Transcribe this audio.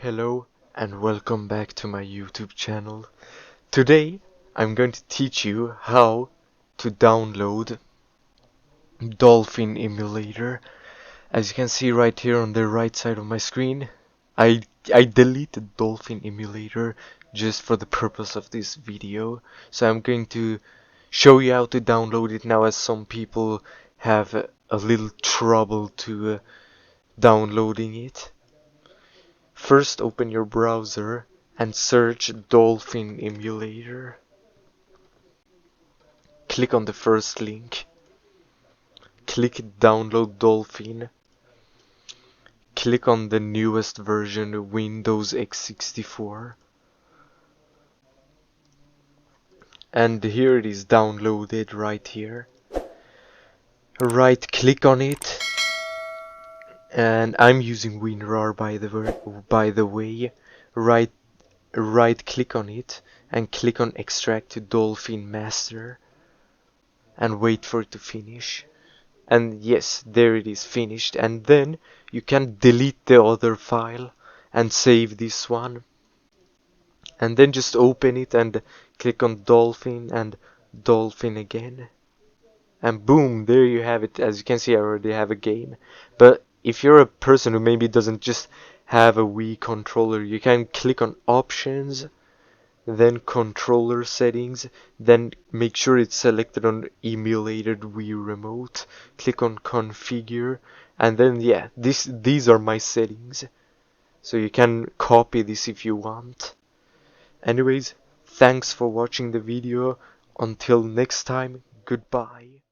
Hello and welcome back to my YouTube channel. Today I'm going to teach you how to download Dolphin Emulator. As you can see right here on the right side of my screen, I deleted Dolphin Emulator just for the purpose of this video. So I'm going to show you how to download it now, as some people have a little trouble to downloading it. First, open your browser and search Dolphin Emulator. Click on the first link. Click Download Dolphin. Click on the newest version, Windows x64. And here it is downloaded right here. Right click on it. And I'm using WinRAR by the way. Right click on it and click on Extract to Dolphin Master and wait for it to finish. And yes, there it is finished. And then you can delete the other file and save this one, and then just open it and click on Dolphin and Dolphin again, and boom, there you have it. As you can see, I already have a game. But if you're a person who maybe doesn't just have a Wii controller, you can click on Options, then Controller Settings, then make sure it's selected on Emulated Wii Remote. Click on Configure, and then yeah, these are my settings. So you can copy this if you want. Anyways, thanks for watching the video. Until next time, goodbye.